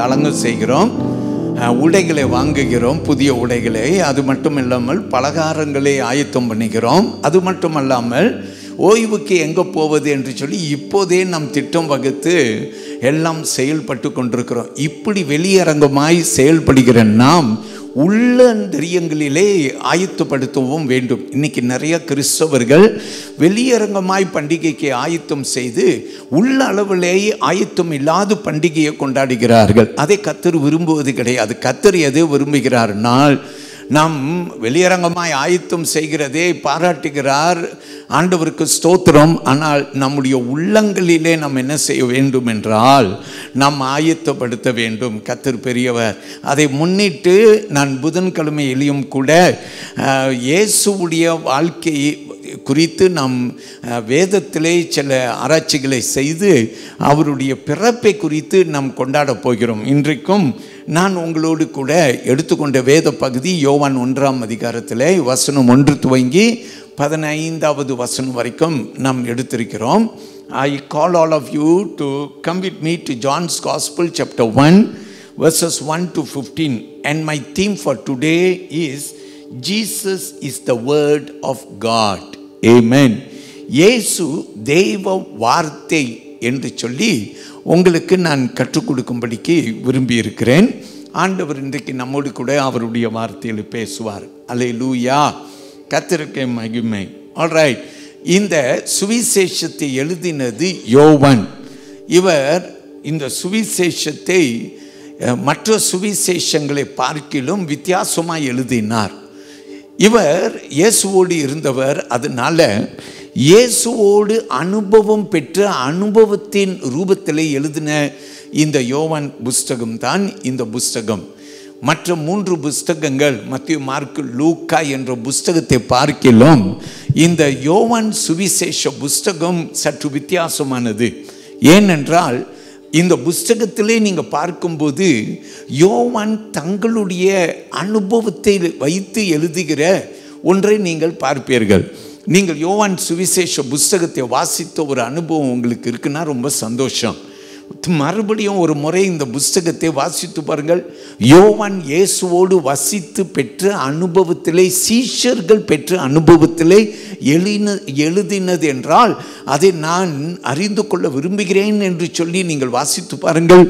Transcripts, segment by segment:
அலங்கு செய்கிறோம், உடைகளை வாங்குகிறோம், புதிய உடைகளை. அது மட்டும் இல்லாமல் பலகாரங்களை ஆயத்தம் பண்ணுகிறோம். அது மட்டுமல்லாமல் ஓய்வுக்கு எங்கே போவது என்று சொல்லி இப்போதே நம் திட்டம் வகுத்து எல்லாம் செயல்பட்டு கொண்டிருக்கிறோம். இப்படி வெளியரங்கமாய் செயல்படுகிற நாம் உள்ளந்தரியங்களிலே ஆயத்தப்படுத்தவும் வேண்டும். இன்னைக்கு நிறைய கிறிஸ்தவர்கள் வெளியரங்கமாய் பண்டிகைக்கு ஆயத்தம் செய்து உள்ள அளவிலேயே ஆயத்தம் இல்லாத பண்டிகையை கொண்டாடுகிறார்கள். அதை கர்த்தர் விரும்புவது கிடையாது. கர்த்தர் எதை விரும்புகிறார்னால், நாம் வெளியரங்கமாய் ஆயத்தம் செய்கிறதே பாராட்டுகிறார், ஆண்டவருக்கு ஸ்தோத்திரம். ஆனால் நம்முடைய உள்ளங்களிலே நாம் என்ன செய்ய வேண்டும் என்றால், நாம் ஆயத்தப்படுத்த வேண்டும். கர்த்தர் பெரியவர். அதை முன்னிட்டு நான் புதன்கிழமையிலையும் கூட இயேசுவுடைய வாழ்க்கை குறித்து நாம் வேதத்திலே சில ஆராய்ச்சிகளை செய்து அவருடைய பிறப்பை குறித்து நாம் கொண்டாட போகிறோம். இன்றைக்கும் நான் உங்களோடு கூட எடுத்துக்கொண்ட வேத பகுதி யோவான் 1ஆம் அதிகாரத்திலே வசனம் 1 துவங்கி 15வது வசனம் வரைக்கும் நாம் எடுத்திருக்கிறோம். I call all of you to come with me to John's Gospel chapter 1 verses 1 to 15, and my theme for today is Jesus is the word of God. Amen. இயேசு தேவ வார்த்தை என்று சொல்லி உங்களுக்கு நான் கற்றுக் கொடுக்கும்படிக்கு விரும்பி இருக்கிறேன். ஆண்டவர் இன்றைக்கு நம்மோடு கூட அவருடைய வார்த்தையில் பேசுவார். அல்லேலூயா, கர்த்தருக்கு மகிமை. ஆல்ரைட், இந்த சுவிசேஷத்தை எழுதினது யோவான். இவர் இந்த சுவிசேஷத்தை மற்ற சுவிசேஷங்களை பார்க்கிலும் வித்தியாசமாக எழுதினார். இவர் இயேசுவோடு இருந்தவர். அதனால இயேசுவோடு அனுபவம் பெற்ற அனுபவத்தின் ரூபத்தில் எழுதின இந்த யோவான் புஸ்தகம் தான் இந்த புஸ்தகம். மற்ற 3 புஸ்தகங்கள் மத்தேயு, மார்க்கு, லூக்கா என்ற புஸ்தகத்தை பார்க்கிலும் இந்த யோவான் சுவிசேஷ புஸ்தகம் சற்று வித்தியாசமானது. ஏனென்றால் இந்த புஸ்தகத்திலே நீங்கள் பார்க்கும்போது யோவான் தங்களுடைய அனுபவத்தை வைத்து எழுதுகிற ஒன்றை நீங்கள் பார்ப்பீர்கள். நீங்கள் யோவான் சுவிசேஷ புஸ்தகத்தை வாசித்த ஒரு அனுபவம் உங்களுக்கு இருக்குன்னா ரொம்ப சந்தோஷம். மறுபடியும் ஒரு முறை இந்த புஸ்தகத்தை வாசித்து பாருங்கள். யோவான் இயேசுவோடு வசித்து பெற்ற அனுபவத்திலே, சீஷர்கள் பெற்ற அனுபவத்திலே எழுதினது என்றால் அதை நான் அறிந்து கொள்ள விரும்புகிறேன் என்று சொல்லி நீங்கள் வாசித்து பாருங்கள்.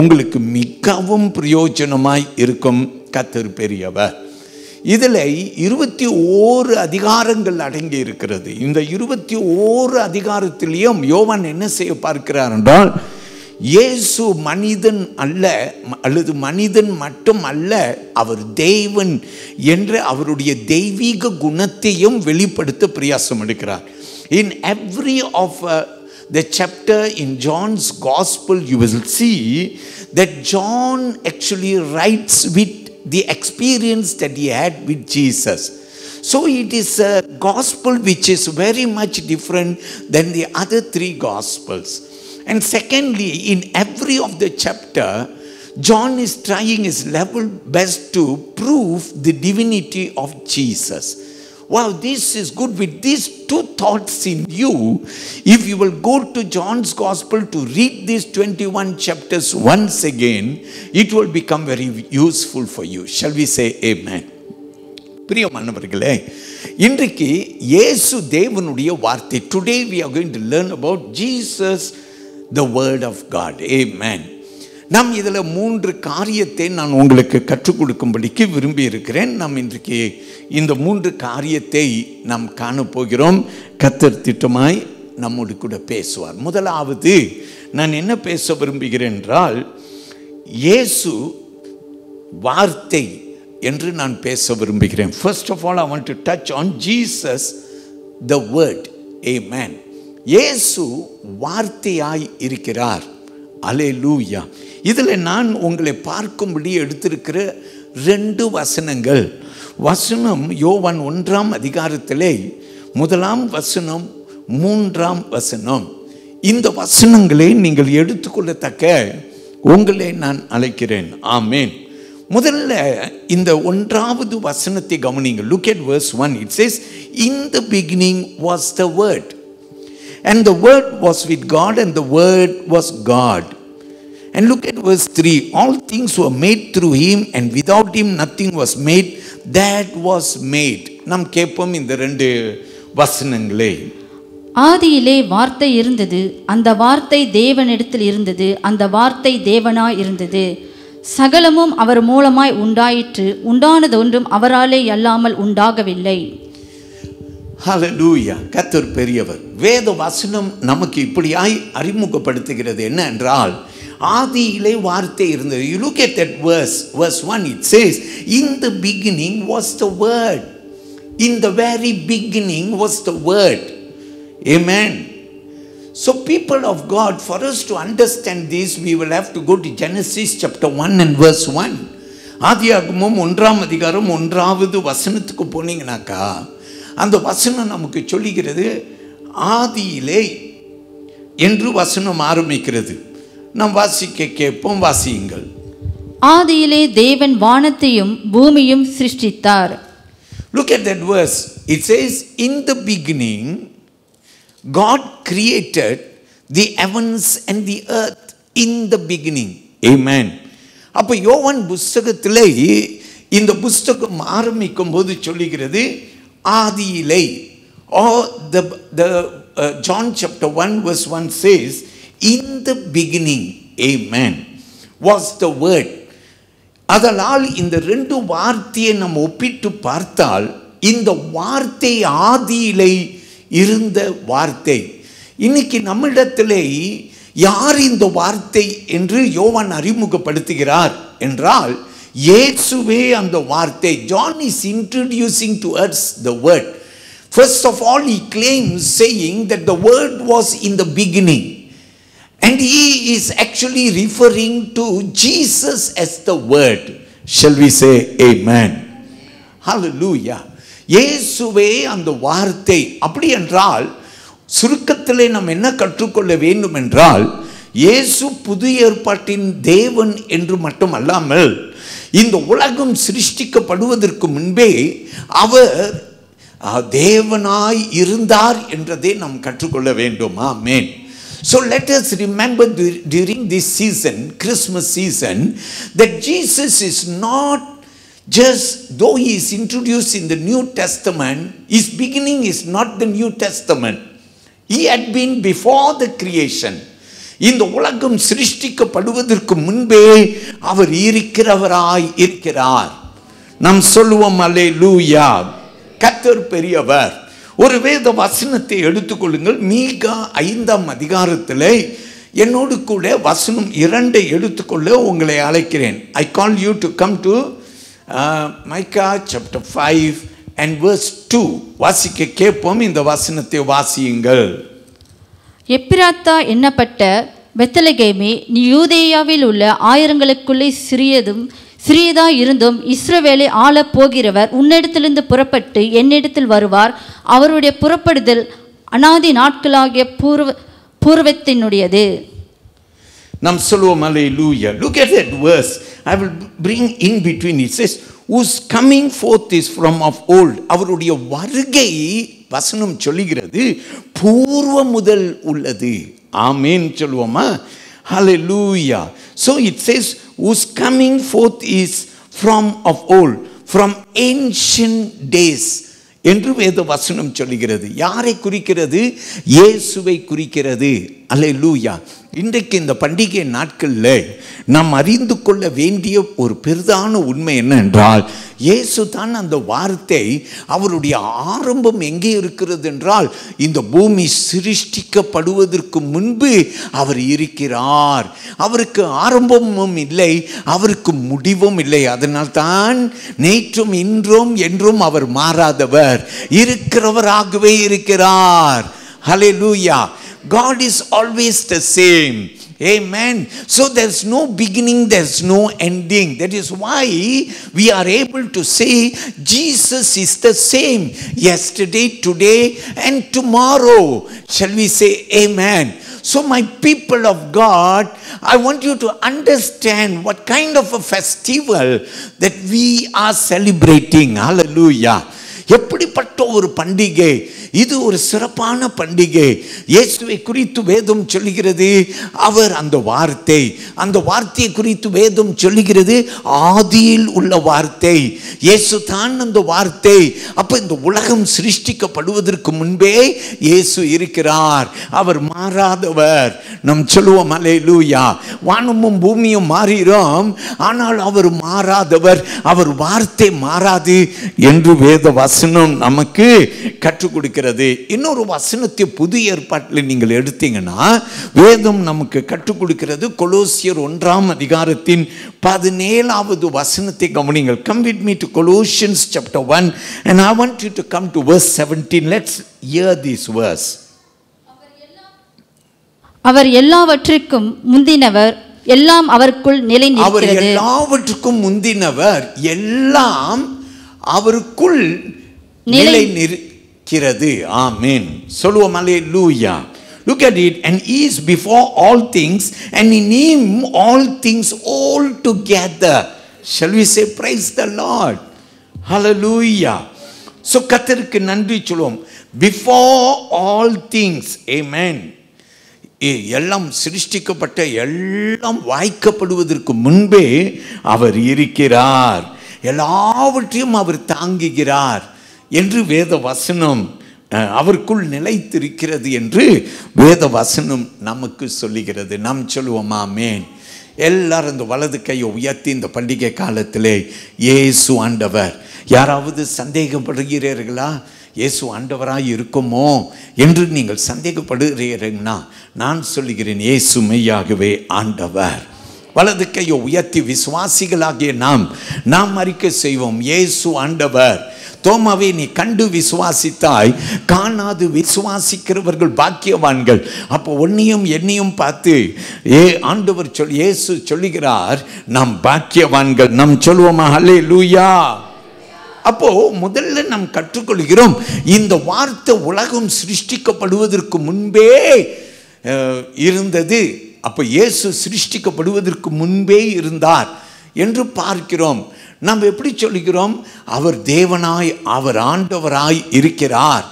உங்களுக்கு மிகவும் பிரயோஜனமாய் இருக்கும். கர்த்தர் பெரியவர். இதில் 21 அதிகாரங்கள் அடங்கி இருக்கிறது. இந்த 21 அதிகாரத்திலேயும் யோவான் என்ன செய்ய பார்க்கிறார் என்றால், இயேசு மனிதன் அல்ல, அல்லது மனிதன் மட்டும் அல்ல, அவர் தேவன் என்ற அவருடைய தெய்வீக குணத்தையும் வெளிப்படுத்த பிரயாசம் எடுக்கிறார். In every of the chapter in John's Gospel you will see that John actually writes with the experience that he had with Jesus. So it is a gospel which is very much different than the other 3 gospels. And secondly, in every of the chapter, John is trying his level best to prove the divinity of Jesus. Wow, this is good. With these 2 thoughts in you, if you will go to John's Gospel to read these 21 chapters once again, it will become very useful for you. Shall we say amen? பிரியமானவர்களே, இன்றைக்கு இயேசு தேவனுடைய வார்த்தை. Today we are going to learn about Jesus, the word of God. Amen. நாம் இதில் 3 காரியத்தை நான் உங்களுக்கு கற்றுக் கொடுக்கும்படிக்கு விரும்பி இருக்கிறேன். நாம் இன்றைக்கு இந்த 3 காரியத்தை நாம் காணப்போகிறோம். கர்த்தர் திட்டமாய் நம்மோடு கூட பேசுவார். முதலாவது நான் என்ன பேச விரும்புகிறேன் என்றால், இயேசு வார்த்தை என்று நான் பேச விரும்புகிறேன். First of all, I want to touch on Jesus, the word. Amen. இயேசு வார்த்தையாய் இருக்கிறார். அல்லேலூயா. இதில் நான் உங்களை பார்க்கும்படி எடுத்திருக்கிற 2 வசனங்கள். வசனம் யோவான் 1ஆம் அதிகாரத்திலே 1ஆம் வசனம், 3ஆம் வசனம். இந்த வசனங்களை நீங்கள் எடுத்துக்கொள்ளத்தக்க உங்களை நான் அழைக்கிறேன். ஆமேன். முதல்ல இந்த 1வது வசனத்தை கவனிங்க. Look at verse 1. It says, in the beginning was the word, and the word was with God, and the word was God. And look at verse 3. All things were made through him, and without him nothing was made that was made. நாம் கேட்போம் இந்த ரெண்டு வசனங்களே. ஆதியிலே வார்த்தை இருந்தது, அந்த வார்த்தை தேவனிடத்தில் இருந்தது, அந்த வார்த்தை தேவனாய் இருந்தது. சகலமும் அவர் மூலமாய் உண்டாயிற்று, உண்டானதொன்றும் அவராலே அல்லாமல் உண்டாகவில்லை. ஹல்லேலூயா. கர்த்தர் பெரியவர். வேத வசனம் நமக்கு இப்படியாய் அறிமுகப்படுத்துகிறது என்ன என்றால், ஆதியிலே வார்த்தை இருந்தது. You look at that verse 1, it says, in the beginning was the word. In the very beginning was the word. Amen. So people of God, for us to understand this, we will have to go to Genesis chapter 1 and verse 1. ஆதியாகமம் 1ஆம் அதிகாரம் 1வது வசனத்துக்கு போனீங்கன்னாக்கா, அந்த வசனம் நமக்கு சொல்லுகிறது, ஆதியிலே என்று வசனம் ஆரம்பிக்கிறது. நாம் வாசிக்க கேட்போம், வாசியுங்கள். ஆதியிலே தேவன் வானத்தையும் பூமியும் சிருஷ்டித்தார். Look at that verse. It says, in the beginning God created the heavens and the earth. In the beginning. Amen. அப்ப யோவான் புத்தகத்திலே இந்த புத்தகம் ஆரம்பிக்கும் போது சொல்லுகிறது ஆதியிலே. Or the John chapter 1 verse 1 says, in the beginning, amen, was the word. அதனால் இந்த ரெண்டு வார்த்தையை நம்ம ஒப்பிட்டு பார்த்தால், இந்த வார்த்தை ஆதியிலே இருந்த வார்த்தை. இன்னைக்கு நம்மிடத்திலே யார் இந்த வார்த்தை என்று யோவான் அறிமுகப்படுத்துகிறார் என்றால், இயேசுவே அந்த வார்த்தை. John is introducing to us the word. First of all, he claims saying that the word was in the beginning. And he is actually referring to Jesus as the word. Shall we say amen? Hallelujah. இயேசுவே அந்த வார்த்தை. அப்படி என்றால் சுருக்கத்திலே நாம் என்ன கற்றுக்கொள்ள வேண்டும் என்றால், இயேசு புதிய ஏற்பாட்டின் தேவன் என்று மட்டும் அல்லாமல், இந்த உலகம் சிருஷ்டிக்கப்படுவதற்கு முன்பே அவர் தேவனாய் இருந்தார் என்றதை நாம் கற்றுக்கொள்ள வேண்டும். ஆமென். So let us remember during this season, Christmas season, that Jesus is not just, though he is introduced in the New Testament, his beginning is not the New Testament. He had been before the creation. இந்த உலகம் சிருஷ்டிக்கப்படுவதற்கு முன்பே அவர் இருக்கிறவராய் இருக்கிறார். நாம் சொல்லுவோம் அல்லேலூயா. கர்த்தர் பெரியவர். ஒரு வேத வசனத்தை எடுத்துக்கொள்ளுங்கள். மீகா 5ஆம் அதிகாரத்தில் என்னோடு கூட வசனம் 2 எடுத்துக்கொள்ள உங்களை அழைக்கிறேன். I call you to come to Micah chapter 5 and verse 2. வாசிக்க கேட்போம். இந்த வசனத்தை வாசியுங்கள். எப்பிராத்தா என்னப்பட்ட பெத்லகேமே, நீ யூதேயாவில் உள்ள ஆயிரங்களுக்குள்ளே சிறியதாய் இருந்தும் இஸ்ரவேலை ஆளப் போகிறவர் உன்னிடத்திலிருந்து புறப்பட்டு என்னிடத்தில் வருவார். அவருடைய புறப்படுதல் அநாதி நாட்களாகிய பூர்வத்தினுடையது. நாம் சொல்லுவோம் அல்லேலூயா. Look at that verse. I will bring in between. It says, whose coming forth is from of old. அவருடைய வருகை வசனம் சொல்லுகிறது பூர்வ முதல் உள்ளது. ஆமென் சொல்லுவோமா? Hallelujah. So it says, whose coming forth is from of old, from ancient days என்று வேத வசனம் சொல்லுகிறது. யாரை குறிக்கிறது? இயேசுவை குறிக்கிறது. அல்லேலூயா. இன்றைக்கு இந்த பண்டிகை நாட்களில் நாம் அறிந்து கொள்ள வேண்டிய ஒரு பெரிதான உண்மை என்னென்றால், இயேசு தான் அந்த வார்த்தை. அவருடைய ஆரம்பம் எங்கே இருக்கிறது என்றால், இந்த பூமி சிருஷ்டிக்கப்படுவதற்கு முன்பு அவர் இருக்கிறார். அவருக்கு ஆரம்பமும் இல்லை, அவருக்கு முடிவும் இல்லை. அதனால் தான் நேற்றும் இன்றும் என்றும் அவர் மாறாதவர், இருக்கிறவராகவே இருக்கிறார். ஹல்லேலூயா. God is always the same. Amen. So there's no beginning, there's no ending. That is why we are able to say Jesus is the same yesterday, today and tomorrow. Shall we say amen? So my people of God, I want you to understand what kind of a festival that we are celebrating. Hallelujah. எப்படிப்பட்ட ஒரு பண்டிகை. இது ஒரு சிறப்பான பண்டிகை. இயேசுவை குறித்து வேதம் சொல்லுகிறது, அவர் அந்த வார்த்தையை குறித்து வேதம் சொல்லுகிறது, ஆதியில் உள்ள வார்த்தை. இயேசு தான் அந்த வார்த்தை. அப்ப இந்த உலகம் சிருஷ்டிக்கப்படுவதற்கு முன்பே இயேசு இருக்கிறார். அவர் மாறாதவர். நாம் சொல்லுவோம் அல்லேலூயா. வானமும் பூமியும் மாறிடும், ஆனால் அவர் மாறாதவர். அவர் வார்த்தை மாறாது என்று வேத வசனம் நமக்கு கற்றுக் கொடுக்கிறது. இன்னொரு வசனத்தை புதிய ஏற்பாட்டில் நீங்கள் எடுத்தீங்கன்னா வேதம் நமக்கு கற்றுக் கொடுக்கிறது. கொலோசியர் 1ஆம் அதிகாரத்தின் 17வது வசனத்தை கவனிங்கள். Come with me to Colossians chapter 1 and I want you to come to verse 17. Let's hear this verse. அவர் எல்லாவற்றிற்கும் முந்தினவர், எல்லாம் அவருக்குள் நிலை நிற்கிறது. அவர் எல்லாவற்றுக்கும் முந்தினவர், எல்லாம் அவருக்குள் நிலை நிற்கிறது. ஆமென். சொல்லுவோம் அல்லேலூயா. Look at it. And he is before all things, and in him all things all together. Shall we say praise the Lord? Hallelujah. So கர்த்தருக்கு நன்றி சொல்லுவோம். Before all things. Amen. எல்லாம் சிருஷ்டிக்கப்பட்ட எல்லாம் வாய்க்கப்படுவதற்கு முன்பே அவர் இருக்கிறார். எல்லாவற்றையும் அவர் தாங்குகிறார் என்று வேத வசனம் அவருக்குள் நிலைத்திருக்கிறது என்று வேத வசனம் நமக்கு சொல்லுகிறது. நாம் சொல்லுவோம் ஆமென். எல்லாரும் இந்த வலது கையை உயர்த்தி இந்த பண்டிகை காலத்திலே இயேசு ஆண்டவர். யாராவது சந்தேகப்படுகிறீர்களா? இயேசு ஆண்டவராய் இருக்குமோ என்று நீங்கள் சந்தேகப்படுகிறீர்களா? நான் சொல்லுகிறேன், இயேசு மெய்யாகவே ஆண்டவர். வலது கையை உயர்த்தி விசுவாசிகளாகிய நாம் அறிக்கை செய்வோம், இயேசு ஆண்டவர். தோமாவை நீ கண்டு விசுவாசித்தாய், காணாது விசுவாசிக்கிறவர்கள் பாக்கியவான்கள். அப்போ உன்னையும் என்னையும் பார்த்து ஆண்டவர் இயேசு சொல்லுகிறார், நாம் பாக்கியவான்கள். நாம் சொல்லுவோமா அல்லேலூயா? அப்போ முதல்ல நாம் கற்றுக்கொள்கிறோம், இந்த வார்த்தை உலகம் சிருஷ்டிக்கப்படுவதற்கு முன்பே இருந்தது. அப்போ இயேசு சிருஷ்டிக்கப்படுவதற்கு முன்பே இருந்தார் என்று பார்க்கிறோம். நாம் எப்படி சொல்லுகிறோம்? அவர் தேவனாய், அவர் ஆண்டவராய் இருக்கிறார்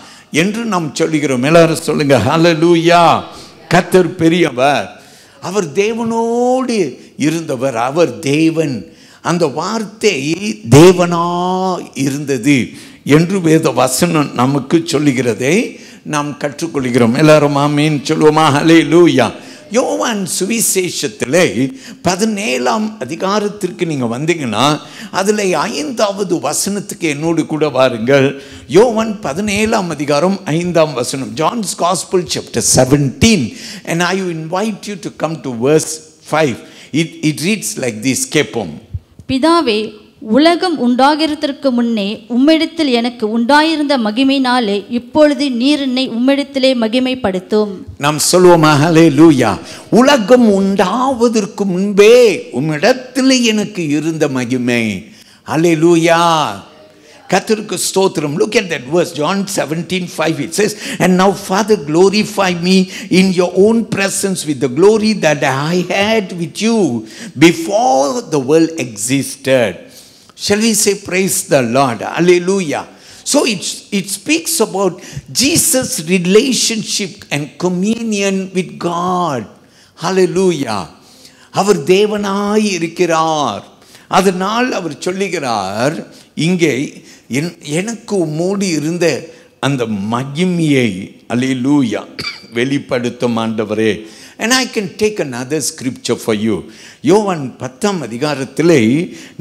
என்று நாம் சொல்லுகிறோம். எல்லாரும் சொல்லுங்க ஹல்லேலூயா. கர்த்தர் பெரியவர், அவர் தேவனோடு இருந்தவர், அவர் தேவன். அந்த வார்த்தை தேவனாய் இருந்தது என்று வேத வசனம் நமக்கு சொல்லுகிறதை நாம் கற்றுக்கொள்கிறோம். எல்லாரும் ஆமென் சொல்லுவோமா? ஹல்லேலூயா. யோவான் சுவிசேஷத்திலே 17ஆம் அதிகாரத்திற்கு நீங்கள் வந்தீங்கன்னா அதில் 5வது வசனத்துக்கு என்னோடு கூட வாருங்கள். யோவான் 17ஆம் அதிகாரம் 5ஆம் வசனம். John's Gospel chapter 17 and I invite you to come to verse 5. It reads like this. கேட்போம். பிதாவே, உலகம் உண்டாகிறதற்கு முன்னே உம்மிடத்தில் எனக்கு உண்டாயிருந்த மகிமையினாலே இப்பொழுது நீர் என்னை உம்மிடத்திலே மகிமைப்படுத்தும். நாம் சொல்லுவோமா ஹல்லேலூயா. உலகம் உண்டாவதற்கு முன்பே உம்மிடத்தில் எனக்கு இருந்த மகிமை. ஹல்லேலூயா. கர்த்தருக்கு ஸ்தோத்திரம். Look at that verse, John 17:5. It says, and now Father, glorify me in your own presence with the glory that I had with you before the world existed. Shall we say praise the Lord? Hallelujah. So it speaks about Jesus' relationship and communion with God. Hallelujah. அவர் தேவனாய் இருக்கிறார். அதனால் அவர் சொல்லுகிறார், இங்கே எனக்கு உம்மோடு இருந்த அந்த மகிமையை அல்லேலூயா வெளிப்படுத்தும் ஆண்டவரே. And I can take another scripture for you. யோவான் 10ஆம் அதிகாரத்திலே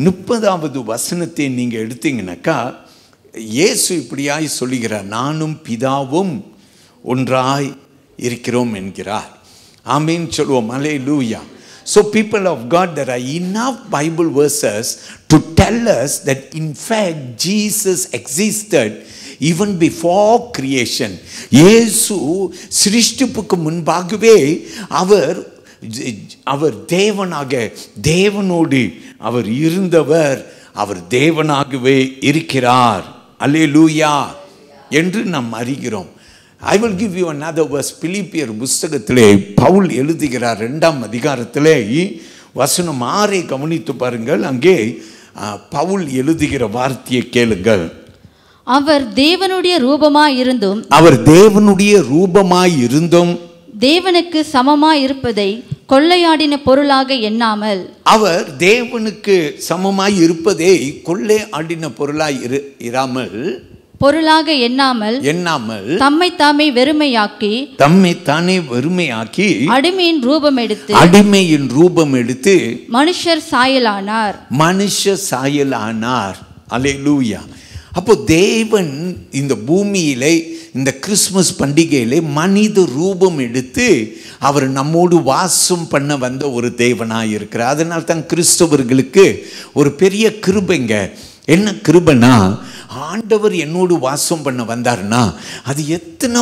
30வது வசனத்தை நீங்கள் எடுத்தீங்கன்னாக்கா இயேசு இப்படியாய் சொல்லுகிறார், நானும் பிதாவும் ஒன்றாய் இருக்கிறோம் என்கிறார். ஆமென் சொல்லுவோம் அல்லேலூயா. So people of God, there are enough Bible verses to tell us that in fact Jesus existed even before creation. இயேசு சிருஷ்டிப்புக்கு முன்பாகவே அவர் தேவனாக, தேவனோடு அவர் இருந்தவர், அவர் தேவனாகவே இருக்கிறார். அல்லேலூயா என்று நாம் அறிகிறோம். I will give you another verse. பிலிப்பியர் புஸ்தகத்திலே பவுல் எழுதுகிறார் 2ஆம் அதிகாரத்திலே வசனம் 6 கவனித்து பாருங்கள். அங்கே பவுல் எழுதுகிற வார்த்தையை கேளுங்கள். அவர் தேவனுடைய ரூபமாயிருந்தும் தேவனுக்கு சமமாயிருப்பதை கொள்ளையாடின பொருளாக எண்ணாமல், அவர் தேவனுக்கு சமமாய் இருப்பதை கொள்ளையாடின பொருளாக எண்ணாமல் தம்மைத்தாமே வெறுமையாக்கி அடிமையின் ரூபம் எடுத்து மனுஷர் சாயலானார். அல்லேலூயா. அப்போ தேவன் இந்த பூமியிலே இந்த கிறிஸ்மஸ் பண்டிகையிலே மனித ரூபம் எடுத்து அவர் நம்மோடு வாசம் பண்ண வந்த ஒரு தேவனாய் இருக்கிறார். அதனால தான் கிறிஸ்தவர்களுக்கு ஒரு பெரிய கிருபைங்க. என்ன கிருபைனா, ஆண்டவர் என்னோடு வாசம் பண்ண வந்தார்னா அது எத்தனை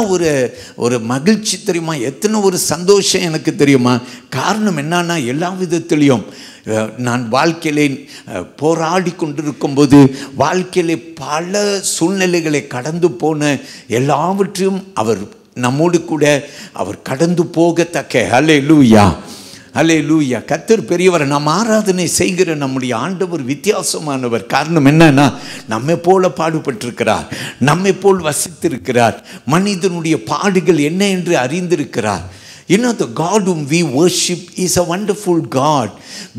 ஒரு மகிழ்ச்சி தெரியுமா, எத்தனை ஒரு சந்தோஷம் எனக்கு தெரியுமா. காரணம் என்னன்னா, எல்லா விதத்திலையும் நான் வாழ்க்கையிலே போராடி கொண்டிருக்கும்போது, வாழ்க்கையிலே பல சூழ்நிலைகளை கடந்து போன எல்லாவற்றையும் அவர் நம்மோடு கூட அவர் கடந்து போகத்தக்க. அல்லேலூயா, அல்லேலூயா. கர்த்தர் பெரியவர். நாம் ஆராதனை செய்கிற நம்முடைய ஆண்டவர் வித்தியாசமானவர். காரணம் என்னன்னா, நம்மை போல பாடுபட்டிருக்கிறார், நம்மை போல் வசித்திருக்கிறார், மனிதனுடைய பாடுகள் என்ன என்று அறிந்திருக்கிறார். You know, the God whom we worship is a wonderful God,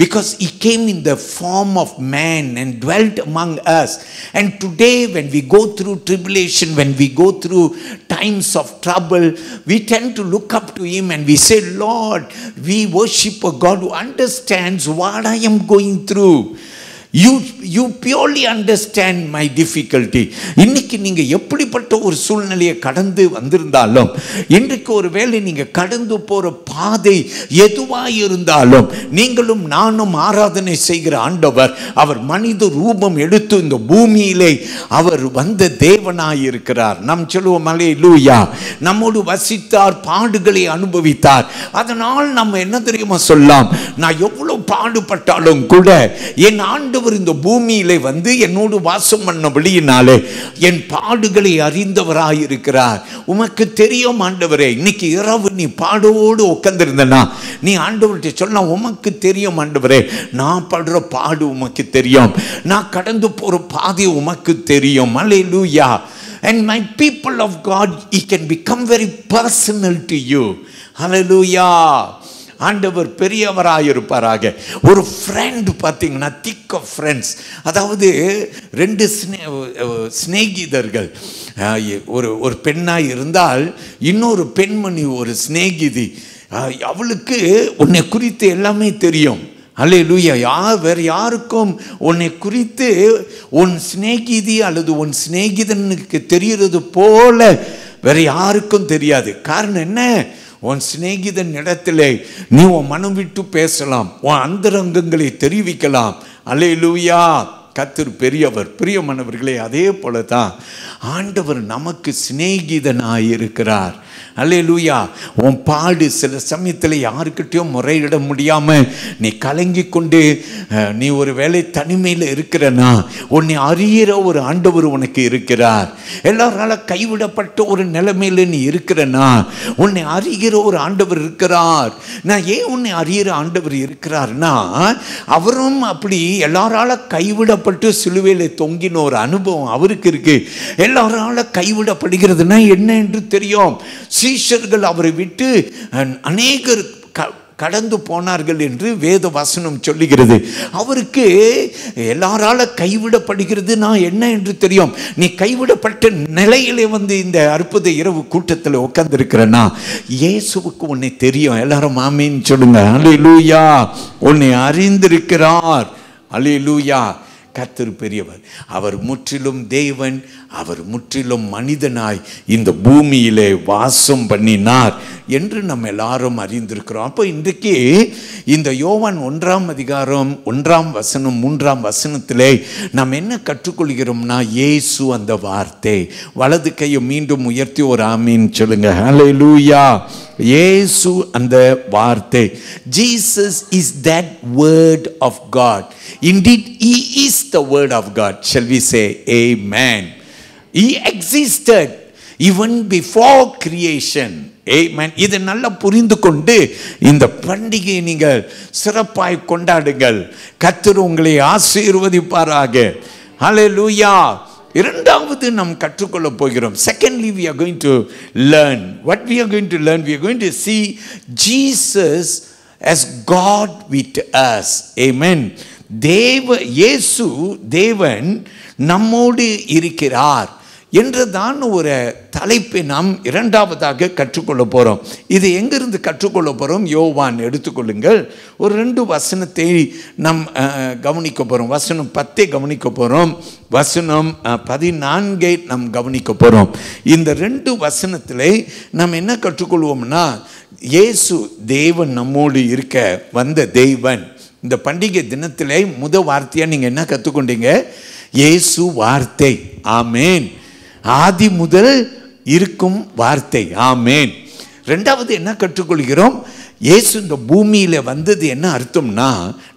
because He came in the form of man and dwelt among us. And today when we go through tribulation, when we go through times of trouble, we tend to look up to Him and we say, Lord, we worship a God who understands what I am going through. You purely understand my difficulty. இன்னைக்கு நீங்க எப்படிப்பட்ட ஒரு சூழ்நிலையை கடந்து வந்திருந்தாலும், இன்றைக்கு ஒரு வேளை நீங்க கடந்து போற பாதை எதுவாய் இருந்தாலும், நீங்களும் நானும் ஆராதனை செய்கிற ஆண்டவர் அவர் மனித ரூபம் எடுத்து இந்த பூமியிலே அவர் வந்த தேவனாய் இருக்கிறார். நாம் சொல்லுவோம் அல்லேலூயா. நம்மோடு வசித்தார், பாடுகளை அனுபவித்தார். அதனால் நம்ம என்ன தெரியுமா சொல்லலாம், நான் எவ்வளவு பாடுபட்டாலும் கூட என் ஆண்டவர் இந்த பூமியிலே வந்து என்னோடு வாசம் பண்ணபடியினாலே என் பாடுகளை அறிந்தவராயிருக்கிறார். உமக்கு தெரியும் ஆண்டவரே, இன்னைக்கு இரவு நீ பாடோடு உட்கார்ந்திருந்தனா நீ ஆண்டவர்கிட்ட சொன்னா, உமக்கு தெரியும் ஆண்டவரே, நான் படுற பாடு உமக்கு தெரியும், நான் கடந்து போற பாதை உமக்கு தெரியும். அல்லேலூயா. And my people of God, He can become very personal to you. Hallelujah. ஆண்டவர் பெரியவராயிருப்பாராக. ஒரு ஃப்ரெண்ட் பார்த்தீங்கன்னா, திக் ஆஃப் ஃப்ரெண்ட்ஸ், அதாவது ரெண்டு சிநேகிதர்கள், ஒரு பெண்ணாய் இருந்தால் இன்னொரு பெண்மணி ஒரு சிநேகிதி, அவளுக்கு உன்னை குறித்து எல்லாமே தெரியும். அல்லேலூயா. வேறு யாருக்கும் உன்னை குறித்து உன் சிநேகிதி அல்லது உன் சிநேகிதனுக்கு தெரிகிறது போல வேறு யாருக்கும் தெரியாது. காரணம் என்ன, உன் சிநேகிதன் இடத்திலே நீ உன் மனம் விட்டு பேசலாம், உன் அந்தரங்கங்களை தெரிவிக்கலாம். அல்லேலூயா. கர்த்தர் பெரியவர். பிரியமானவர்களே, அதே போல தான் ஆண்டவர் நமக்கு சிநேகிதனாயிருக்கிறார். அல்லேலூயா. உன் பாடு சில சமயத்தில் யாருக்கிட்டையும் முறையிட முடியாமல் நீ கலங்கி கொண்டு நீ ஒரு வேளை தனிமையில் இருக்கிறனா, உன்னை அறிகிற ஒரு ஆண்டவர் உனக்கு இருக்கிறார். எல்லாரால கைவிடப்பட்ட ஒரு நிலைமையில் நீ இருக்கிறனா, உன்னை அறிகிற ஒரு ஆண்டவர் இருக்கிறார். நான் ஏன் உன்னை அறிகிற ஆண்டவர் இருக்கிறார்னா, அவரும் அப்படி எல்லாரால கைவிடப்பட்டு சிலுவையில் தொங்கின ஒரு அனுபவம் அவருக்கு இருக்கு. எல்லாரால கைவிடப்படுகிறதுனா என்ன என்று தெரியும். சீஷர்கள் அவரை விட்டு அநேகர் கடந்து போனார்கள் என்று வேத வசனம் சொல்லுகிறது. அவருக்கு எல்லாரால கைவிடப்படுகிறது நான் என்ன என்று தெரியும். நீ கைவிடப்பட்ட நிலையிலே வந்து இந்த அற்புத இரவு கூட்டத்தில் உட்கார்ந்திருக்கிறனா, இயேசுவுக்கு உன்னை தெரியும். எல்லாரும் ஆமீன் சொல்லுங்க. அல்லேலூயா. உன்னை அறிந்திருக்கிறார். அல்லேலூயா. கர்த்தர் பெரியவர். அவர் முற்றிலும் தேவன், அவர் முற்றிலும் மனிதனாய் இந்த பூமியிலே வாசம் பண்ணினார் என்று நம்ம எல்லாரும் அறிந்திருக்கிறோம். அப்போ இன்றைக்கு இந்த யோவான் 1ஆம் அதிகாரம் 1ஆம் வசனம் 3ஆம் வசனத்திலே நாம் என்ன கற்றுக்கொள்கிறோம்னா, இயேசு அந்த வார்த்தை. வலது கையை மீண்டும் உயர்த்தி ஒரு ஆமீன் சொல்லுங்க. ஹல்லேலூயா. இயேசு அந்த வார்த்தை. Jesus is that word of God. Indeed, He is the word of God. Shall we say amen? He existed even before creation. Amen. இதை நல்லா புரிந்து கொண்டு இந்த பண்டிகையை நீங்கள் சிறப்பாய் கொண்டாடுங்கள். கர்த்தர் உங்களை ஆசீர்வதிப்பாராக. ஹல்லேலூயா. இரண்டாவது நாம் கற்றுக்கொள்ள போகிறோம். Secondly, we are going to learn. What we are going to learn? We are going to see Jesus as God with us. Amen. இயேசு தேவன் நம்மோடு இருக்கிறார் என்றுதான் ஒரு தலைப்பை நாம் இரண்டாவதாக கற்றுக்கொள்ள போகிறோம். இது எங்கிருந்து கற்றுக்கொள்ள போகிறோம்? யோவான் எடுத்துக்கொள்ளுங்கள். ஒரு 2 வசனத்தை நாம் கவனிக்க போகிறோம். வசனம் 10 கவனிக்க போகிறோம், வசனம் 14 நாம் கவனிக்க போகிறோம். இந்த 2 வசனத்தில் நாம் என்ன கற்றுக்கொள்வோம்னா, இயேசு தேவன் நம்மோடு இருக்க வந்த தேவன். இந்த பண்டிகை தினத்தில் வார்த்தையாக நீங்கள் என்ன கற்றுக்கொண்டீங்க? இயேசு வார்த்தை. ஆமேன். ஆதி முதல் இருக்கும் வார்த்தை. ஆமேன். ரெண்டாவது என்ன கற்றுக்கொள்கிறோம்? இயேசு இந்த பூமியில் வந்தது என்ன அர்த்தம்னா,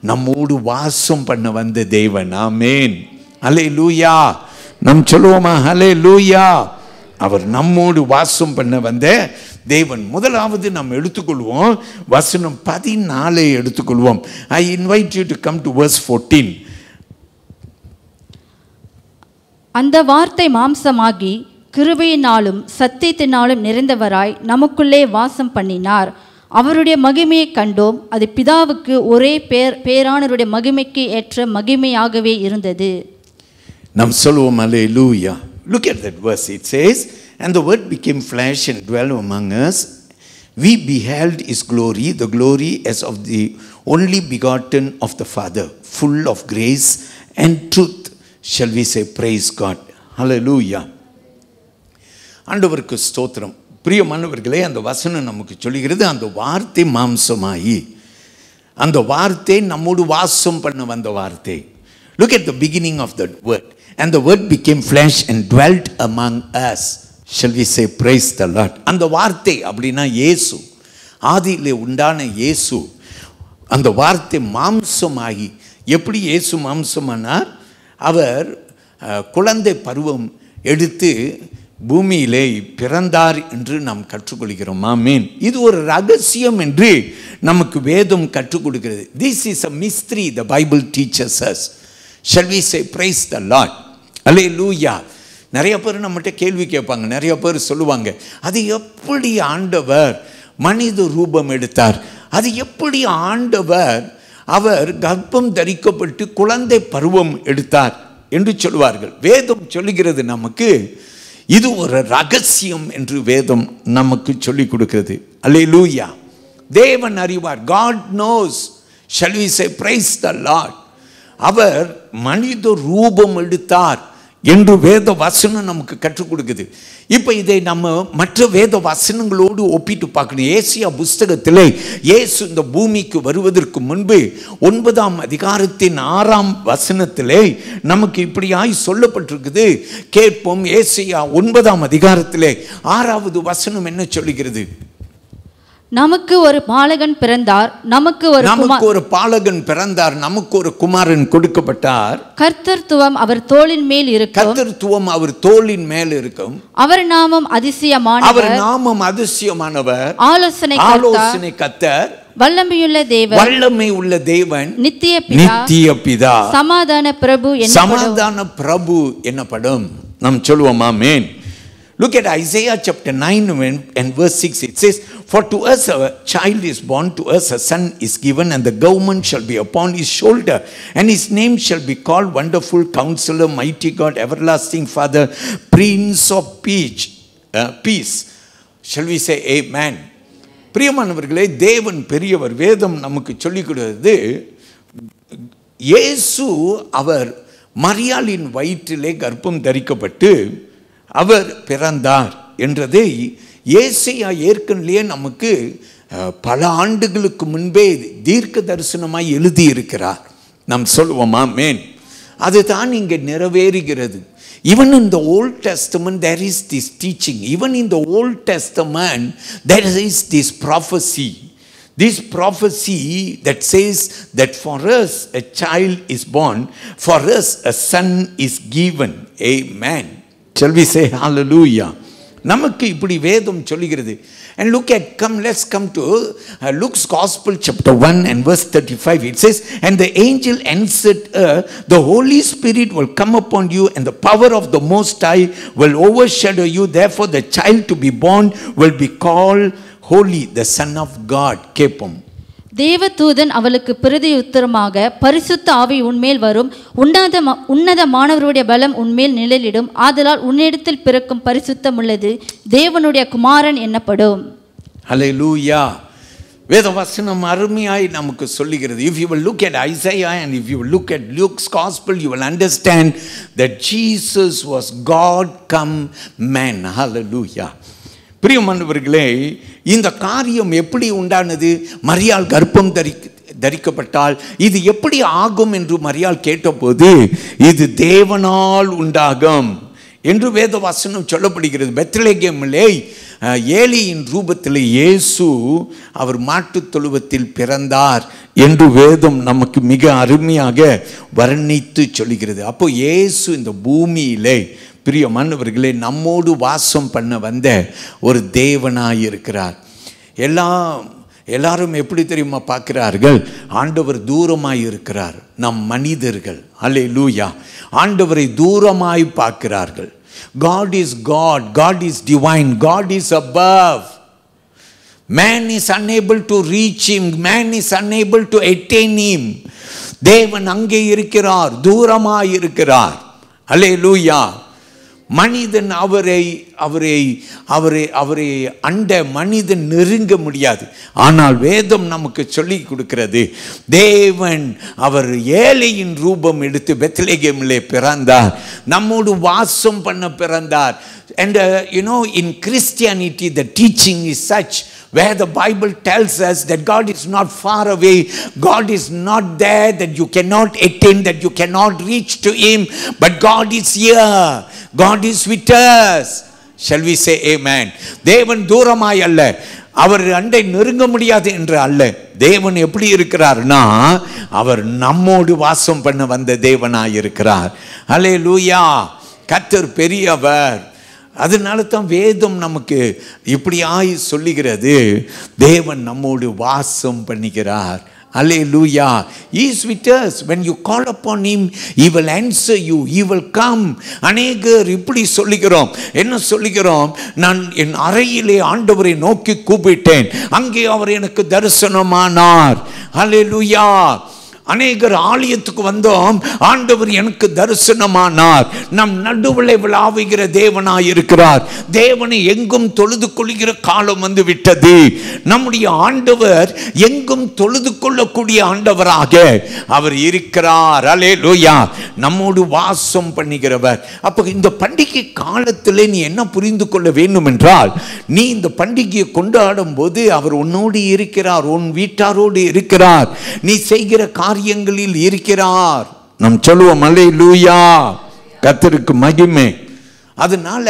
நம்மோடு வாசம் பண்ண வந்த தேவன். ஆமேன். ஹல்லேலூயா. நாம் சொல்லுவோமா? ஹல்லேலூயா. அவர் நம்மோடு வாசம் பண்ண வந்த தேவன். முதலாவது நாம் எடுத்துக்கொள்வோம், வசனம் 14 எடுத்துக்கொள்வோம். I invite you to come to verse 14. அந்த வார்த்தை மாம்சமாகி கிருபையினாலும் சத்தியத்தினாலும் நிறைந்தவராய் நமக்குள்ளே வாசம் பண்ணினார். அவருடைய மகிமையை கண்டோம். அது பிதாவுக்கு ஒரே பேரானவருடைய மகிமைக்கு ஏற்ற மகிமையாகவே இருந்தது. நாம் சொல்லுவோம் அல்லேலூயா. Look at that verse. It says, and the word became flesh and dwelt among us. We beheld his glory, the glory as of the only begotten of the Father, full of grace and truth. Shall we say praise God? Hallelujah. ஆண்டவருக்கு ஸ்தோத்திரம். பிரியமானவர்களே, அந்த வசனம் நமக்கு சொல்லுகிறது, அந்த வார்த்தை மாம்சமாகி, அந்த வார்த்தை நம்மோடு வாசம் பண்ண வந்த வார்த்தை. Look at the beginning of that word. And the word became flesh and dwelt among us. Shall we say praise the Lord? அந்த வார்த்தை அப்படின்னா இயேசு. ஆதியிலே உண்டான இயேசு. அந்த வார்த்தை மாம்சமாகி. எப்படி இயேசு மாம்சமானார்? அவர் குழந்தை பருவம் எடுத்து பூமியிலே பிறந்தார் என்று நாம் கற்றுக்கொள்கிறோம். ஆமென். இது ஒரு ரகசியம் என்று நமக்கு வேதம் கற்றுக் கொடுக்கிறது. This is a mystery the Bible teaches us. Shall we say praise the Lord? Hallelujah. நிறைய பேர் நம்மகிட்ட கேள்வி கேட்பாங்க, நிறைய பேர் சொல்லுவாங்க, அது எப்படி ஆண்டவர் மனித ரூபம் எடுத்தார்? அது எப்படி ஆண்டவர் அவர் கர்ப்பம் தரிக்கப்பட்டு குழந்தை பருவம் எடுத்தார் என்று சொல்வார்கள். வேதம் சொல்லுகிறது நமக்கு இது ஒரு ரகசியம் என்று வேதம் நமக்கு சொல்லிக் கொடுக்கிறது. அல்லேலூயா. தேவன் அறிவார். God knows. Shall we say praise the Lord? அவர் மனித ரூபம் எடுத்தார் என்று வேத வசனம் நமக்கு கற்றுக் கொடுக்குது. இப்போ இதை நம்ம மற்ற வேத வசனங்களோடு ஒப்பிட்டு பார்க்கணும். ஏசியா புஸ்தகத்திலே இயேசு இந்த பூமிக்கு வருவதற்கு முன்பு 9ஆம் அதிகாரத்தின் 6ஆம் வசனத்திலே நமக்கு இப்படியாய் சொல்லப்பட்டிருக்குது. கேட்போம். ஏசியா 9ஆம் அதிகாரத்திலே 6வது வசனம் என்ன சொல்லுகிறது? நமக்கு ஒரு பாலகன் பிறந்தார், நமக்கு ஒரு பாலகன் பிறந்தார், நமக்கு ஒரு குமாரன் கொடுக்கப்பட்டார். கர்த்தர்த்துவம் அவர் தோளின் மேல் இருக்கும். கர்த்தர்த்துவம் அவர் தோளின் மேல் இருக்கும். அவர் நாமம் அதிசயமானவர். அவர் நாமம் அதிசயமானவர். ஆலோசனை கர்த்தர். வல்லமையுள்ள தேவன். வல்லமை உள்ள தேவன். நித்திய பிதா. சமாதான பிரபு என்னப்படும். நாம் சொல்லுவோம் ஆமென். Look at Isaiah chapter 9 and verse 6. It says, for to us a child is born, to us a son is given, and the government shall be upon his shoulder, and his name shall be called Wonderful Counselor, Mighty God, Everlasting Father, Prince of Peace. Shall we say amen? பிரியமானவர்களே, தேவன் பெரியவர். வேதம் நமக்கு சொல்லிக் கொடுக்கிறது, இயேசு அவர் மரியாளின் வயிற்றிலே கர்ப்பம் தரிக்கப்பட்டு அவர் பிறந்தார் என்றதை ஏசாயா ஏற்கனவே நமக்கு பல ஆண்டுகளுக்கு முன்பே தீர்க்க தரிசனமாய் எழுதியிருக்கிறார். நாம் சொல்லுவோம் ஆமென். அதுதான் இங்கே நிறைவேறுகிறது. Even in the Old Testament there is this teaching. Even in the Old Testament there is this prophecy. This prophecy that says that for us a child is born, for us a son is given. Amen. Shall we say hallelujah? நமக்கு இப்படி வேதம் சொல்லுகிறது. And look at, let's come to Luke's Gospel chapter 1 and verse 35. It says, and the angel answered her, the Holy Spirit will come upon you and the power of the Most High will overshadow you. Therefore the child to be born will be called Holy, the Son of God. கேட்போம். தேவதூதன் அவளுக்கு பிரதியுத்தரமாக, பரிசுத்த ஆவி உன்மேல் வரும், உன்னதமானவருடைய பலம் உன்மேல் நிழலிடும், ஆதலால் உன்னிடத்தில் பிறக்கும் பரிசுத்தம் உள்ளது தேவனுடைய குமாரன் என்னப்படும். ஹல்லேலூயா. வேதவசனம் அருமையாய் நமக்கு சொல்லுகிறது. If you will look at Isaiah and if you will look at Luke's Gospel, you will understand that Jesus was God come man. Hallelujah. பிரியமானவர்களே, இந்த காரியம் எப்படி உண்டானது? மரியாள் கர்ப்பம் தரிக்கப்பட்டால் இது எப்படி ஆகும் என்று மரியாள் கேட்டபோது, இது தேவனால் உண்டாகும் என்று வேத வசனம் சொல்லப்படுகிறது. பெத்லகேமிலே ஏலியின் ரூபத்தில் இயேசு அவர் மாட்டுத் தொழுவத்தில் பிறந்தார் என்று வேதம் நமக்கு மிக அருமையாக வர்ணித்து சொல்கிறது. அப்போ இயேசு இந்த பூமியிலே பிரியமானவர்களே நம்மோடு வாசம் பண்ண வந்த ஒரு தேவனாய் இருக்கிறார். எல்லாரும் எப்படி தெரியுமா பார்க்கிறார்கள்? ஆண்டவர் தூரமாய் இருக்கிறார். நம் மனிதர்கள் அல்லேலூயா ஆண்டவரை தூரமாய் பார்க்கிறார்கள். God is God, God is divine, God is above. Man is unable to reach him, man is unable to attain him. தேவன் அங்கே இருக்கிறார், தூரமாய் இருக்கிறார். அல்லேலூயா. மனிதன் அவரை அண்ட மனிதன் நெருங்க முடியாது. ஆனால் வேதம் நமக்கு சொல்லி கொடுக்கிறது, தேவன் அவர் ஏழையின் ரூபம் எடுத்து பெத்லகேமிலே பிறந்தார், நம்மோடு வாசம் பண்ண பிறந்தார். And in Christianity the teaching is such, where the Bible tells us that God is not far away, God is not there, that you cannot attain, that you cannot reach to him, but God is here, God is with us. Shall we say amen? தேவன் தூரமாய் அல்ல, அவர் அண்டை நெருங்க முடியாது என்று அல்ல. தேவன் எப்படி இருக்கிறார்னா, அவர் நம்மோடு வாசம் பண்ண வந்த தேவனாய் இருக்கிறார். அல்லேலூயா. கர்த்தர் பெரியவர். அதனால தான் வேதம் நமக்கு இப்படியாய் சொல்லுகிறது, தேவன் நம்மோடு வாசம் பண்ணுகிறார். Hallelujah. He is with us. When you call upon him, he will answer you, he will come. அநேகர் இப்படி சொல்லுகிறோம். என்ன சொல்லுகிறோம்? நான் என் அறையிலே ஆண்டவரை நோக்கி கூப்பிட்டேன், அங்கே அவர் எனக்கு தரிசனமானார். Hallelujah. அநேகர் ஆலயத்துக்கு வந்தோம், ஆண்டவர் எனக்கு தரிசனமானார். நம் நடுவில் விழாவுகிற தேவனாய் இருக்கிறார். தேவனை எங்கும் தொழுது கொள்கிற காலம் வந்து விட்டது. நம்முடைய ஆண்டவர் எங்கும் தொழுது கொள்ளக்கூடிய ஆண்டவராக அவர் இருக்கிறார். அல்லேலூயா. நம்மோடு வாசம் பண்ணுகிறவர். அப்ப இந்த பண்டிகை காலத்தில் நீ என்ன புரிந்து கொள்ள வேண்டும் என்றால், நீ இந்த பண்டிகையை கொண்டாடும் போது அவர் உன்னோடு இருக்கிறார், உன் வீட்டாரோடு இருக்கிறார், நீ செய்கிற காரியங்களில் இருக்கிறார். நாம் சொல்லுவோம் அல்லேலூயா, கர்த்தருக்கு மகிமை. அதனால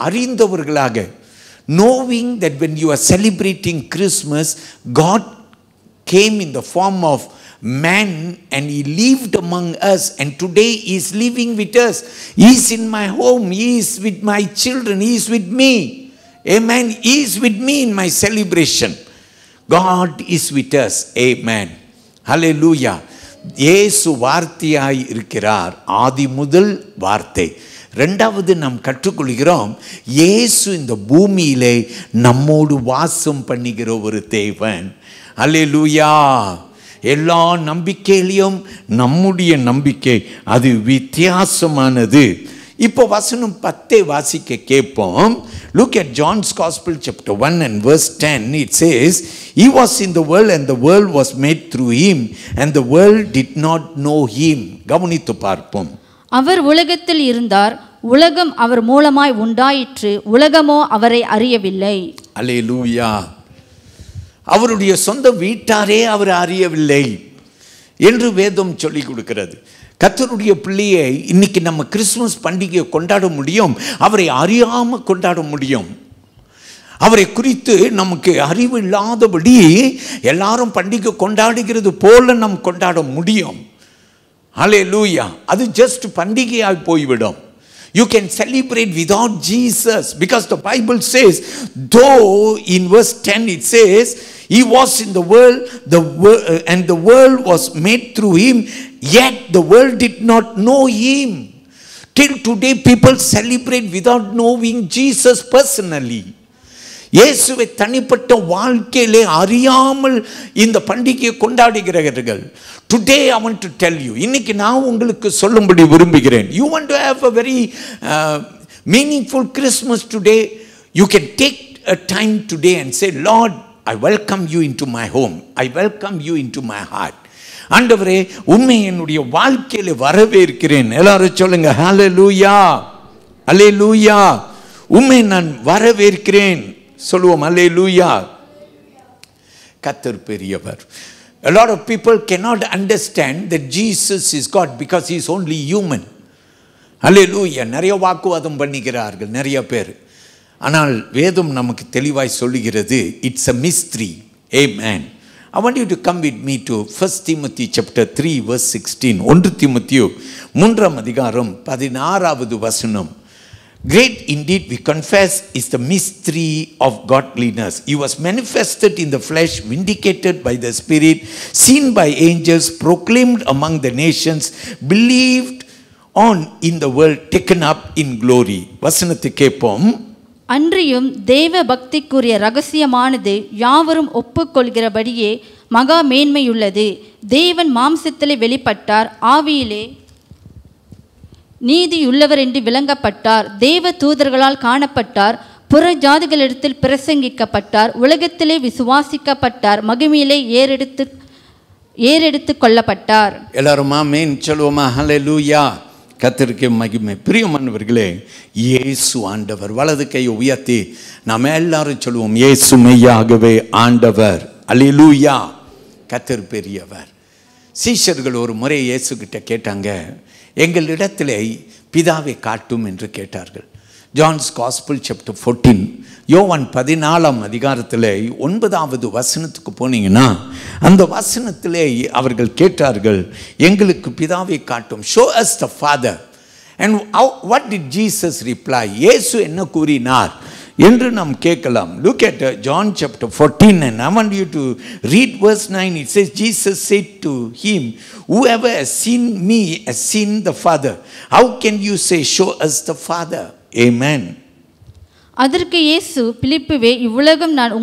அறிந்தவர்களாக, knowing that when you are celebrating Christmas, God came in the form of man and he lived among us, and today he is living with us. He is in my home, he is with my children, he is with me. Amen. He is with me in my celebration. God is with us. Amen. Hallelujah. இயேசு வார்த்தையாய் இருக்கிறார். ஆதி முதல் வார்த்தை. ரெண்டாவது நாம் கற்றுக்கொள்கிறோம், இயேசு இந்த பூமியிலே நம்மோடு வாசம் பண்ணுகிற ஒரு தேவன். அல்லேலூயா. எல்லா நம்பிக்கையிலையும் நம்முடைய நம்பிக்கை அது வித்தியாசமானது. இப்போ வசனம் 10 வாசிக்க கேட்போம். Look at John's Gospel chapter 1 and verse 10. It says, he was in the world and the world was made through him and the world did not know him. கவனித்து பார்ப்போம். அவர் உலகத்தில் இருந்தார், உலகம் அவர் மூலமாய் உண்டாயிற்று, உலகமோ அவரை அறியவில்லை. அல்லேலூயா. அவருடைய சொந்த வீட்டாரே அவர் அறியவில்லை என்று வேதம் சொல்லிக் கொடுக்கிறது. கர்த்தருடைய பிள்ளையை இன்னைக்கு நம்ம கிறிஸ்துமஸ் பண்டிகையை கொண்டாட முடியும், அவரை அறியாமல் கொண்டாட முடியும். அவரை குறித்து நமக்கு அறிவு இல்லாதபடி எல்லாரும் பண்டிகை கொண்டாடுகிறது போல நாம் கொண்டாட முடியும். ஹல்லேலூயா. அது ஜஸ்ட் பண்டிகையாய் போய்விடும். You can celebrate without Jesus, because the Bible says, though in verse 10 it says, he was in the world, and the world was made through him, yet the world did not know him. Till today people celebrate without knowing Jesus personally. இயேசுவை தனிப்பட்ட வாழ்க்கையிலே அறியாமல் இந்த பண்டிகையை கொண்டாடுகிறார்கள். Today I want to tell you, இன்னைக்கு நான் உங்களுக்கு சொல்லும்படி விரும்புகிறேன். You want to have a very meaningful Christmas today? You can take a time today and say, Lord, I welcome you into my home. I welcome you into my heart. ஆண்டவரே, உம்மை என்னுடைய வாழ்க்கையிலே வரவேற்கிறேன். எல்லாரும் சொல்லுங்க, ஹalleluya, ஹalleluya. உம்மை நான் வரவேற்கிறேன் சொல்லுவோம். ஹalleluya. கர்த்தர் பெரியவர். A lot of people cannot understand that Jesus is God because he is only human. ஹalleluya. நிறைய வாக்குவாதம் பண்ணிக்கிறார்கள் நிறைய பேர். ஆனால் வேதம் நமக்கு தெளிவாய் சொல்லுகிறது, it's a mystery. Amen. I want you to come with me to 1 Timothy chapter 3 verse 16. 1 Timothy 3:16. Great indeed, we confess, is the mystery of godliness. He was manifested in the flesh, vindicated by the Spirit, seen by angels, proclaimed among the nations, believed on in the world, taken up in glory. வசனத்தை கேட்போம். அன்றியும் தேவ பக்திக்குரிய ரகசியமானது யாவரும் ஒப்புக்கொள்கிறபடியே மகா மேன்மையுள்ளது. தேவன் மாம்சத்திலே வெளிப்பட்டார், ஆவியிலே நீதியுள்ளவர் என்று விளங்கப்பட்டார், தேவ தூதர்களால் காணப்பட்டார், புற ஜாதிகளிடத்தில் பிரசங்கிக்கப்பட்டார், உலகத்திலே விசுவாசிக்கப்பட்டார், மகிமையிலே ஏறெடுத்து கொள்ளப்பட்டார். எல்லாரும் ஆமென் சொல்லுவோமா? ஹalleluya. கர்த்தருக்கு மகிமை. பிரியமானவர்களே, இயேசு ஆண்டவர். வலது கையை உயர்த்தி நாம் எல்லாரும் சொல்லுவோம், இயேசு மெய்யாகவே ஆண்டவர். ஹalleluya. கர்த்தர் பெரியவர். சீஷர்கள் ஒரு முறை இயேசு கிட்ட கேட்டாங்க, எங்களிடத்திலே பிதாவை காட்டும் என்று கேட்டார்கள். ஜான்ஸ் காஸ்பல் சாப்டர் 14, யோவான் 14 9வது வசனத்துக்கு போனீங்கன்னா அந்த வசனத்திலே அவர்கள் கேட்டார்கள், எங்களுக்கு பிதாவை காட்டும், show us the Father. And what did Jesus reply? இயேசு என்ன கூறினார் என்று நாம் கேட்கலாம். Look at John chapter 14 and I want you to read verse 9. It says, Jesus said to him, whoever has seen me has seen the Father. How can you say, show us the Father? Amen. அதற்கு இயேசு, பிலிப்புவே, இவ்வுலகம் நான்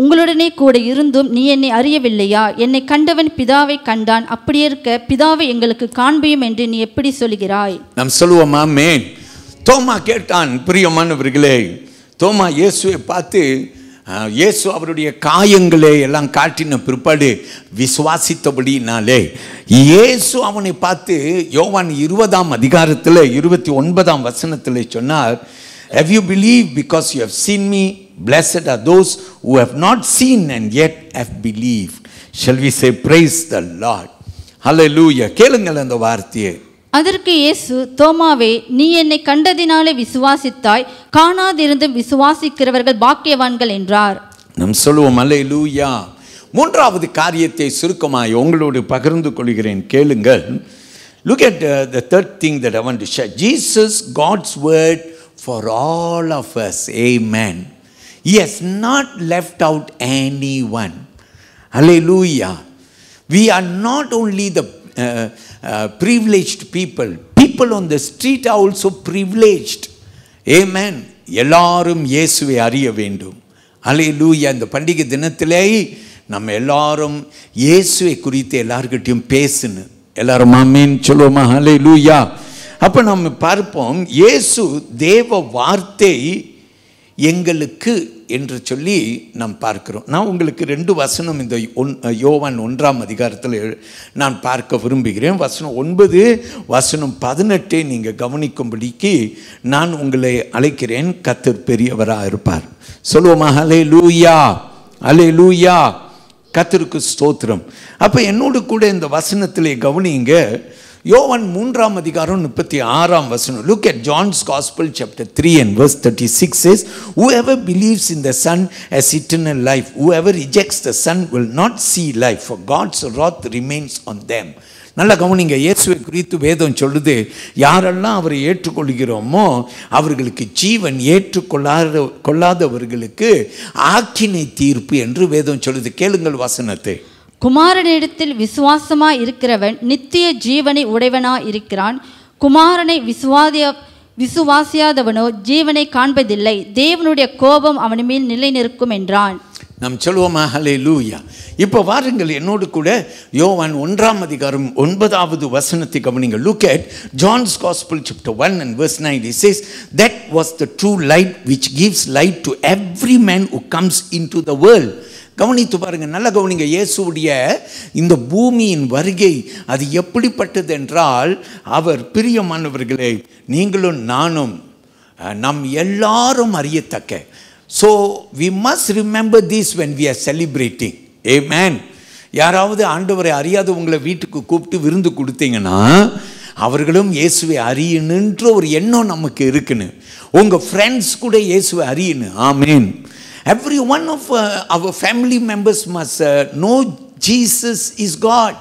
உங்களுடனே கூட இருந்தும் நீ என்னை அறியவில்லையா? என்னை கண்டவன் பிதாவை கண்டான். அப்படியே இருக்க பிதாவை எங்களுக்கு காண்பியும் என்று நீ எப்படி சொல்கிறாய்? நாம் சொல்லுவோம் ஆமென். தோமா கேட்டான். பிரியமானவர்களே, தோமா இயேசுவை பார்த்து, இயேசு அவருடைய காயங்களை எல்லாம் காட்டின பிற்பாடு விசுவாசித்தபடினாலே இயேசு அவனை பார்த்து யோவான் 20:29 சொன்னார், have you believed because you have seen me? Blessed are those who have not seen and yet have believed. Shall we say praise the Lord? Hallelujah. கேளுங்கள் அந்த வார்த்தையை. அதற்கு இயேசு, தோமாவே, நீ என்னை கண்டதினாலே விசுவாசித்தாய், காணாதிருந்தும் விசுவாசிக்கிறவர்கள் பாக்கியவான்கள் என்றார். நாம் சொல்லுவோம் அல்லேலூயா. மூன்றாவது காரியத்தை சுருக்கமாய் உங்களோடு பகிர்ந்து கொள்கிறேன், கேளுங்கள். Look at the third thing that I want to share. Jesus, God's word for all of us. Amen. He has not left out anyone. Hallelujah. We are not only the privileged people. People on the street are also privileged. Amen. எல்லாரும் இயேசுவை அறிய வேண்டும். ஹல்லேலூயா. இந்த பண்டிகை தினத்திலே நம்ம எல்லாரும் இயேசுவை குறித்து எல்லார்கிட்டையும் பேசணும். எல்லாரும் ஆமென் சொல்லுவோமா? ஹல்லேலூயா. அப்போ நம்ம பார்ப்போம், இயேசு தேவ வார்த்தை எங்களுக்கு என்று சொல்லி நாம் பார்க்கிறோம். நான் உங்களுக்கு 2 வசனம் இந்த யோவான் 1 நான் பார்க்க விரும்புகிறேன். வசனம் 9, வசனம் 18 நீங்கள் கவனிக்கும்படிக்கு நான் உங்களை அழைக்கிறேன். கர்த்தர் பெரியவராக இருப்பார். சொல்லுவோமா? ஹல்லேலூயா, ஹல்லேலூயா. கர்த்தருக்கு ஸ்தோத்திரம். அப்போ என்னோடு கூட இந்த வசனத்திலே கவனிங்க. யோவான் 3:36. Look at John's Gospel chapter 3 and verse 36 says, whoever believes in the Son has eternal life. Whoever rejects the Son will not see life, for God's wrath remains on them. நல்ல கவனிங்க, இயேசுவை குறித்து வேதம் சொல்லுது, யாரெல்லாம் அவரை ஏற்றுக்கொள்கிறோமோ அவர்களுக்கு ஜீவன், கொள்ளாதவர்களுக்கு ஆக்கினை தீர்ப்பு என்று வேதம் சொல்லுது. கேளுங்கள் வசனத்தை. குமாரனிடத்தில் விசுவாசமாய் இருக்கிறவன் நித்திய ஜீவனை உடையவனாய் இருக்கிறான். குமாரனை விசுவாசியாதவனோ ஜீவனை காண்பதில்லை. தேவனுடைய கோபம் அவன் மேல் நிலை நிற்கும் என்றான். நாம் சொல்லுவோமா? ஹல்லேலூயா. இப்போ வாருங்கள் என்னோடு கூட யோவான் 1 அதிகாரம் 9வது வசனத்தை கவனிங்க. Look at John's Gospel chapter 1 and verse 9. It says, that was the true light which gives light to every man who comes into the world. கவனித்து பாருங்க, நல்ல கவனிங்க. இயேசுடைய இந்த பூமியின் வருகை அது எப்படிப்பட்டது என்றால், அவர் பிரியமானவர்களே, நீங்களும் நானும் நம் எல்லாரும் அறியத்தக்க. So we must remember this when we are celebrating. Amen. யாராவது ஆண்டவரை அறியாதவங்களை வீட்டுக்கு கூப்பிட்டு விருந்து கொடுத்தீங்கன்னா அவர்களும் இயேசுவை அறியணுன்ற ஒரு எண்ணம் நமக்கு இருக்குன்னு. உங்கள் ஃப்ரெண்ட்ஸ் கூட இயேசுவை அறியணும். ஆமேன். Every one of our family members must know Jesus is God.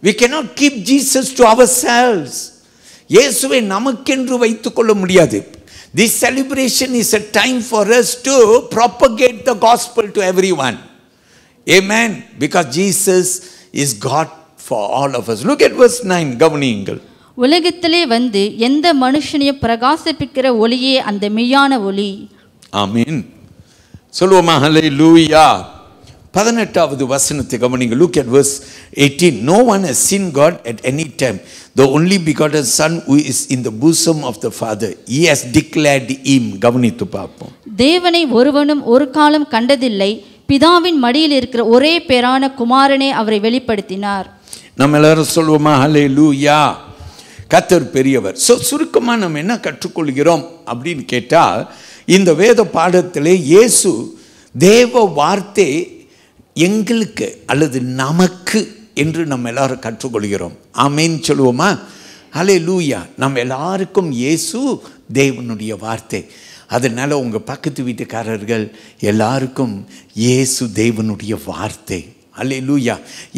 We cannot keep Jesus to ourselves. இயேசுவை நமக்கென்று வைத்துக்கொள்ள முடியாது. This celebration is a time for us to propagate the gospel to everyone. Amen. Because Jesus is God for all of us. Look at verse 9. கவனியுங்கள். உலகத்திலே வந்து எந்த மனுஷனையும் பிரகாசிப்பிக்கிற ஒளியே அந்த மெய்யான ஒளி. ஆமென். சொல்லுவோமா? ஹல்லேலூயா. 18வது வசனத்தை கவனிங்க. Look at verse 18. No one has seen God at any time. The only begotten Son who is in the bosom of the Father, he has declared him. கவனித்து பார்ப்போம். தேவனை ஒருவனும் ஒரு காலம் கண்டதில்லை. பிதாவின் மடியில் இருக்கிற ஒரே பேரான குமாரனே அவரை வெளிப்படுத்தினார். நம்ம எல்லாரும் சொல்லுவோமா? ஹல்லேலூயா. கர்த்தர் பெரியவர். சுருக்கமாக நம்ம என்ன கற்றுக்கொள்கிறோம் அப்படின்னு கேட்டால், இந்த வேத பாடத்திலே இயேசு தேவ வார்த்தை எங்களுக்கு அல்லது நமக்கு என்று நம்ம எல்லாரும் கற்றுக்கொள்கிறோம். ஆமேன் சொல்லுவோமா? ஹல்லேலூயா. நம்ம எல்லாருக்கும் இயேசு தேவனுடைய வார்த்தை. அதனால உங்கள் பக்கத்து வீட்டுக்காரர்கள் எல்லாருக்கும் இயேசு தேவனுடைய வார்த்தை. ஹல்லேலூயா.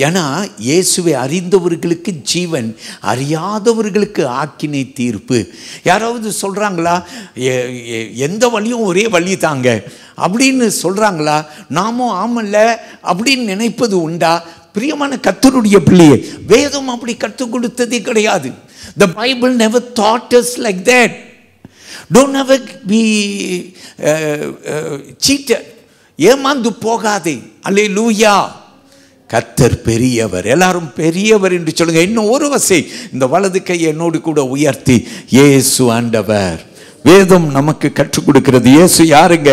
ஏன்னா இயேசுவை அறிந்தவர்களுக்கு ஜீவன், அறியாதவர்களுக்கு ஆக்கினை தீர்ப்பு. யாராவது சொல்கிறாங்களா எந்த வழியும் ஒரே வழி தாங்க அப்படின்னு சொல்கிறாங்களா? நாமும் ஆமல்ல அப்படின்னு நினைப்பது உண்டா? பிரியமான கர்த்தருடைய பிள்ளையே, வேதம் அப்படி கற்றுக் கொடுத்ததே கிடையாது. The Bible never taught us like that. Don't ever be cheated. ஏமாந்து போகாதே. அல்லேலூயா. கர்த்தர் பெரியவர். எல்லாரும் பெரியவர் என்று சொல்லுங்க. இன்னும் ஒரு வசை இந்த வலது கையை என்னோடு கூட உயர்த்தி, இயேசு ஆண்டவர். வேதம் நமக்கு கற்றுக் கொடுக்கிறது. இயேசு யாருங்க?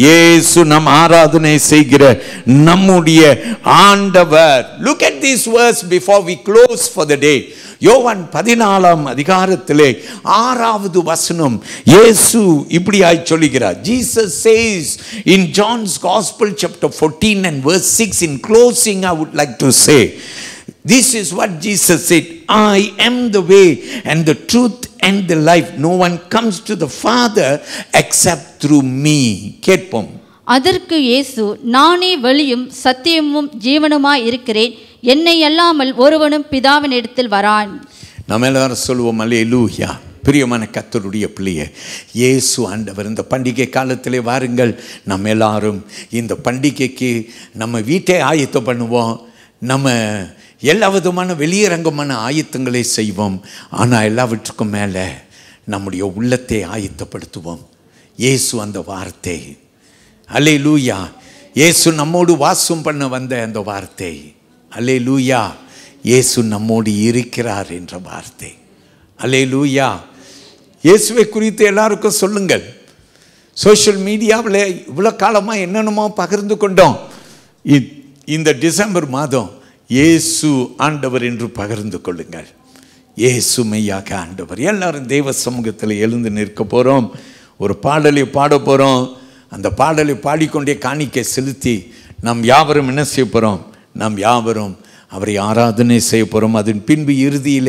இயேசு நம் ஆராதனை செய்கிற நம்முடைய ஆண்டவர். Look at this verse before we close for the day. யோவான் 14 அதிகாரத்திலே 6வது வசனம் இயேசு இப்படியாய் சொல்லுகிறார். Jesus says in John's Gospel chapter 14 and verse 6, in closing I would like to say, this is what Jesus said, I am the way and the truth and the life. No one comes to the Father except through me. கேட்போம். அதற்கு இயேசு, நானே வழியும் சத்தியமும் ஜீவனுமாய் இருக்கிறேன். என்னை அல்லாமல் ஒருவனும் பிதாவின் இடத்தில் வரான். நம்ம எல்லாரும் சொல்லுவோம் அல்லேலூயா. பிரியமான கர்த்தருடைய பிள்ளையே, இயேசு ஆண்டவர். இந்த பண்டிகை காலத்திலே வாருங்கள், நம்ம எல்லாரும் இந்த பண்டிகைக்கு நம்ம வீட்டை ஆயத்தம் பண்ணுவோம். நம்ம எல்லா விதமான வெளியரங்கமான ஆயத்தங்களை செய்வோம். ஆனால் எல்லாவற்றுக்கும் மேலே நம்முடைய உள்ளத்தை ஆயத்தப்படுத்துவோம். இயேசு அந்த வார்த்தை. அல்லேலூயா. இயேசு நம்மோடு வாசம் பண்ண வந்த அந்த வார்த்தை. அல்லேலூயா. இயேசு நம்மோடு இருக்கிறார் என்ற வார்த்தை. அல்லேலூயா. இயேசுவை குறித்து எல்லாருக்கும் சொல்லுங்கள். சோஷியல் மீடியாவில் இவ்வளோ காலமாக என்னென்னமோ பகிர்ந்து கொண்டோம். இந்த டிசம்பர் மாதம் இயேசு ஆண்டவர் என்று பகிர்ந்து கொள்ளுங்கள். இயேசு மெய்யாக ஆண்டவர். எல்லாரும் தெய்வ சமூகத்தில் எழுந்து நிற்க போகிறோம். ஒரு பாடலை பாட போகிறோம். அந்த பாடலை பாடிக்கொண்டே காணிக்கை செலுத்தி நாம் யாவரும் என்ன செய்ய போகிறோம்? நாம் யாவரும் அவரை ஆராதனை செய்ய போகிறோம். அதன் பின்பு இறுதியில்